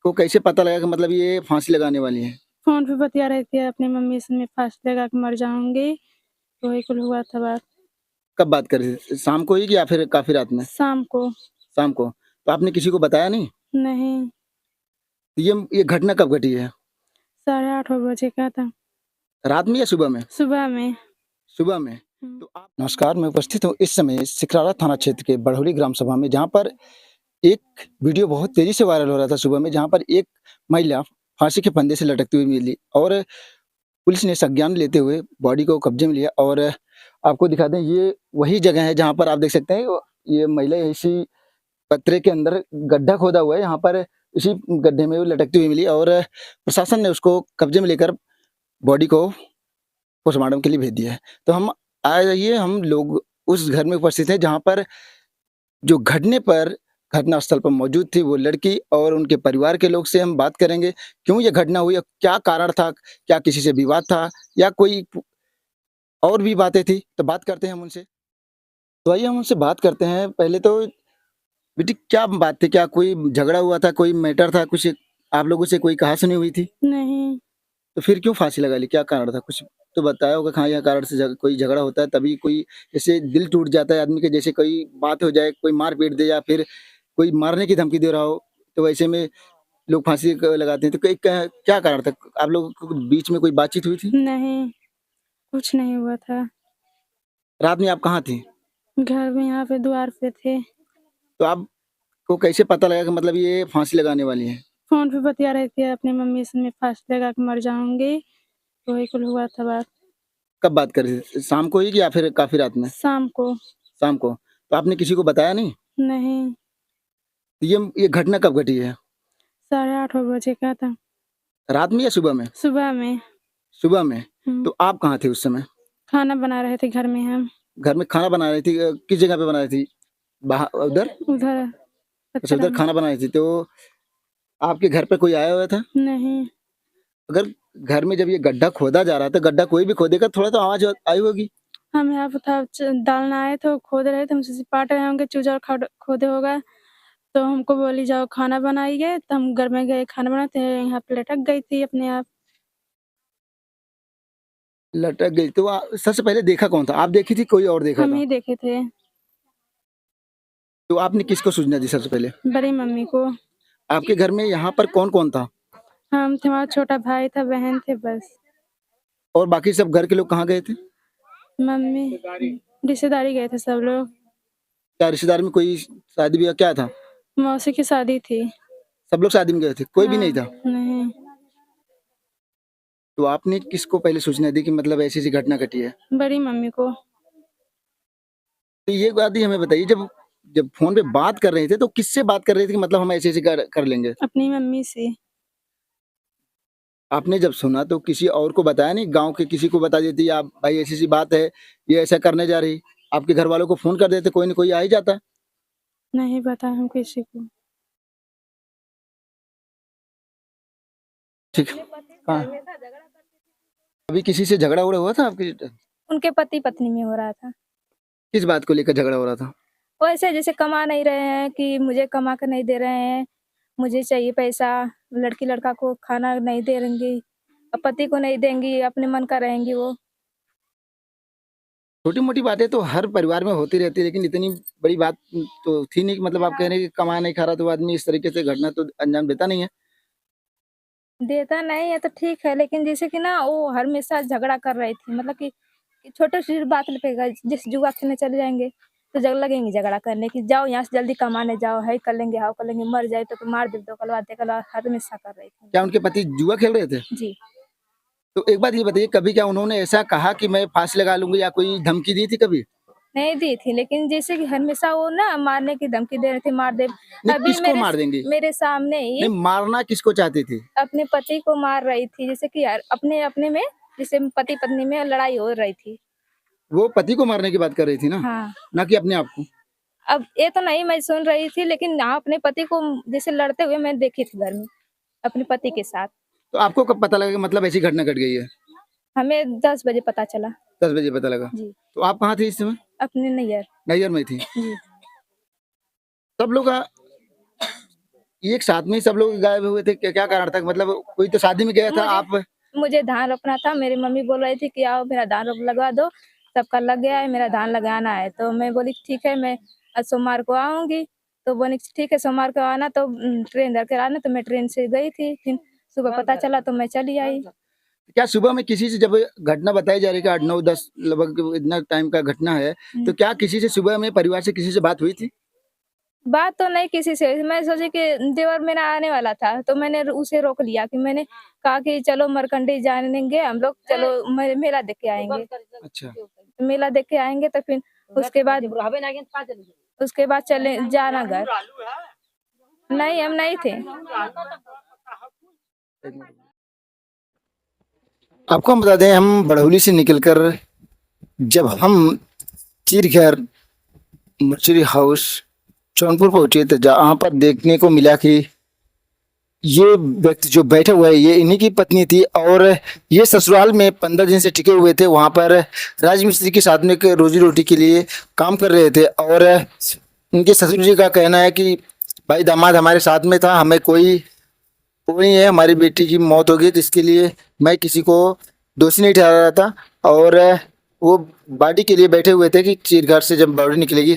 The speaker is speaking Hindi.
को कैसे पता लगा कि मतलब ये फांसी लगाने वाली है? फ़ोन पे बतिया रही थी अपनी मम्मी से, मैं फांसी लगा के मर जाऊँगी, वही कुल हुआ था बात। कब बात कर रही थी? शाम को ही कि या फिर काफ़ी रात में? शाम को। शाम को। तो आपने किसी को बताया नहीं? नहीं, ये घटना कब घटी है? 8:30 बजे का था, रात में या सुबह में? सुबह में। सुबह में। हुँ। तो आप नमस्कार, मैं उपस्थित हूँ इस समय सिकराला थाना क्षेत्र के बड़होली ग्राम सभा में, जहाँ पर एक वीडियो बहुत तेज़ी से वायरल हो रहा था सुबह में, जहाँ पर एक महिला फांसी के फंदे से लटकती हुई मिली और पुलिस ने संज्ञान लेते हुए बॉडी को कब्जे में लिया। और आपको दिखा दें, ये वही जगह है जहाँ पर आप देख सकते हैं ये महिला इसी पतरे के अंदर गड्ढा खोदा हुआ है, यहाँ पर इसी गड्ढे में वो लटकती हुई मिली और प्रशासन ने उसको कब्जे में लेकर बॉडी को पोस्टमार्टम के लिए भेज दिया है। तो हम लोग उस घर में उपस्थित हैं जहाँ पर जो घटनास्थल पर मौजूद थी वो लड़की, और उनके परिवार के लोग से हम बात करेंगे, क्यों ये घटना हुई और क्या कारण था? क्या किसी से विवाद था या कोई और भी बातें थी? तो बात करते हैं हम उनसे। तो आइए हम उनसे बात करते हैं। पहले तो बेटी, क्या बात थी? क्या कोई झगड़ा हुआ था? कोई मैटर था? कुछ आप लोगों से कोई कहा-सुनी हुई थी? नहीं, तो फिर क्यों फांसी लगा ली? क्या कारण था? कुछ तो बताया होगा, हाँ, यह कारण से कोई झगड़ा होता है तभी कोई जैसे दिल टूट जाता है आदमी के, जैसे कोई बात हो जाए, कोई मार पीट दे या फिर कोई मारने की धमकी दे रहा हो, तो वैसे में लोग फांसी लगाते हैं। तो क्या कारण था? आप लोगों के बीच में कोई बातचीत हुई थी? नहीं, कुछ नहीं हुआ था। रात में आप कहाँ थी? घर में यहाँ पे द्वार पे थे। तो आपको कैसे पता लगा कि मतलब ये फांसी लगाने वाली है? फ़ोन पे बतिया रही थी अपनी मम्मी से, मैं फांसी लगा के मर जाऊँगी, वही कुल हुआ था बात। कब बात कर रही थी? शाम को ही कि या फिर काफ़ी रात में? शाम को। शाम को। तो आपने किसी को बताया नहीं? नहीं, तो ये घटना कब घटी है? 8:30 बजे का था, रात में या सुबह में? सुबह में। सुबह में। हुँ। तो आप कहाँ थे उस समय? खाना बना रहे थे घर में हम, घर में खाना बना रही थी? किस जगह पे बना रही थी? उधर? उधर अच्छा, पथरा उधर में। खाना बना रही थी। तो आपके घर पे कोई आया हुआ था? नहीं, अगर घर में जब ये गड्ढा खोदा जा रहा था, गड्ढा कोई भी खोदेगा, थोड़ा तो आवाज़ आई होगी? हम यहाँ पे था डालने आए थे, वो खोद रहे थे, हमसे सिपाट रहे होंगे, चूजा खोदे होगा, तो हमको बोली जाओ खाना बनाइए, तो हम घर में गए खाना बनाते, यहाँ पे लटक गई थी अपने आप। लटक गई तो सबसे पहले देखा कौन था? आप देखी थी, कोई और देखा हम था? ही देखे थे, तो आपने किसको सूचना दी सबसे पहले? बड़ी मम्मी को। आपके घर में यहाँ पर कौन-कौन था? हम थे, हमारा छोटा भाई था, बहन थे बस। और बाकी सब घर के लोग कहाँ गए थे? मम्मी रिश्तेदारी गए थे सब लोग, क्या रिश्तेदार में कोई शादी-ब्याह क्या था? मौसी की शादी थी। सब लोग शादी में गए थे, कोई भी नहीं हाँ, था? नहीं, तो आपने किसको पहले सूचना दी कि मतलब ऐसी-ऐसी घटना घटी है? बड़ी मम्मी को। तो ये बात ही हमें बताइए, जब जब फ़ोन पे बात कर रहे थे तो किससे बात कर रहे थे कि मतलब हम ऐसे-ऐसे कर लेंगे? अपनी मम्मी से। आपने जब सुना तो किसी और को बताया नहीं? गाँव के किसी को बता देती, आप भाई ऐसी-ऐसी बात है, ये ऐसा करने जा रही। आपके घरवालों को फ़ोन कर देते, कोई न कोई आ ही जाता। नहीं बताया हम किसी को। ठीक है। हाँ, अभी किसी से झगड़ा-वगड़ा हुआ था आपके? उनके पति-पत्नी में हो रहा था। किस बात को लेकर झगड़ा हो रहा था? वो ऐसे जैसे कमा नहीं रहे हैं कि मुझे कमा कर नहीं दे रहे हैं, मुझे चाहिए पैसा, लड़की-लड़का को खाना नहीं देंगी, पति को नहीं देंगी, अपने मन का रहेंगी वो। छोटी-मोटी बातें तो हर परिवार में होती रहती है, लेकिन इतनी बड़ी बात तो थी नहीं कि मतलब आप कह रहे हैं कि कमा नहीं खा रहा तो आदमी इस तरीके से घटना तो अंजाम देता नहीं है। देता नहीं है तो ठीक है, लेकिन जैसे कि ना वो हमेशा झगड़ा कर रही थी, मतलब कि छोटे-सी बात पे जैसे जुआ खेलने चले जाएँगे, तो लगेंगे झगड़ा करने कि जाओ यहाँ से जल्दी कमाने जाओ, है कर लेंगे, हाउ कर लेंगे, मर जाए तो मार दे दो, कलवा दे, कलवा हमेशा कर रही थी। क्या उनके पति जुआ खेल रहे थे? जी। तो एक बात ये बताइए, कभी क्या उन्होंने ऐसा कहा कि मैं फांसी लगा लूँगी या कोई धमकी दी थी कभी? नहीं दी थी, लेकिन जैसे कि हमेशा वो ना मारने की धमकी दे रहे थे, मार दे। नहीं, अभी किसको मार देंगी? मेरे सामने ही नहीं, मारना किसको चाहती थी? अपने पति को मार रही थी, जैसे कि यार अपने-अपने में जैसे पति-पत्नी में लड़ाई हो रही थी। वो पति को मारने की बात कर रही थी ना? हाँ, ना कि अपने आप को? अब ये तो नहीं मैं सुन रही थी, लेकिन हाँ, अपने पति को जैसे लड़ते हुए मैं देखी थी घर में, अपने पति के साथ। तो आपको कब पता लगा कि मतलब ऐसी घटना घट गई है? हमें 10 बजे पता चला। 10 बजे पता लगा। जी, तो आप कहाँ थी इस समय? अपने नैयर। नैहर में थी। जी, सब लोग एक साथ में ही सब लोग गायब हुए थे, क्या क्या कारण था? मतलब कोई तो शादी में गया था, मुझे आप मुझे धान रोपना था, मेरी मम्मी बोल रही थी कि आओ मेरा धान रोप लगवा दो, सबका लग गया है, मेरा धान लगाना है। तो मैं बोली ठीक है, मैं आज सोमवार को आऊँगी। तो बोली ठीक है सोमवार को आना, तो ट्रेन धर कर आना। तो मैं ट्रेन से गई थी, फिर सुबह पता चला तो मैं चली आई। क्या सुबह में किसी से, जब घटना बताई जा रही है कि 8 9 10 लगभग इतना टाइम का घटना है, तो क्या किसी से सुबह में परिवार से किसी से बात हुई थी? बात तो नहीं किसी से, मैं सोची कि देवर मेरा आने वाला था, तो मैंने उसे रोक लिया कि मैंने कहा कि चलो मरकंडी जानेंगे हम लोग, चलो मेला देख के आएँगे। अच्छा। मेला देख के आएँगे तो फिर उसके बाद चले जाना घर। नहीं, हम नहीं थे। आपको हम बता दें, हम बड़ौली से निकलकर जब हम चिरघर मर्चरी हाउस जौनपुर पहुंचे, तो जहाँ पर देखने को मिला कि ये व्यक्ति जो बैठा हुआ है ये इन्हीं की पत्नी थी, और ये ससुराल में 15 दिन से टिके हुए थे। वहाँ पर राजमिस्त्री के साथ में रोजी रोटी के लिए काम कर रहे थे, और इनके ससुर जी का कहना है कि भाई दामाद हमारे साथ में था, हमें कोई वो नहीं है, हमारी बेटी की मौत हो गई तो इसके लिए मैं किसी को दोषी नहीं ठहरा रहा था। और वो बॉडी के लिए बैठे हुए थे कि चिरघर से जब बॉडी निकलेगी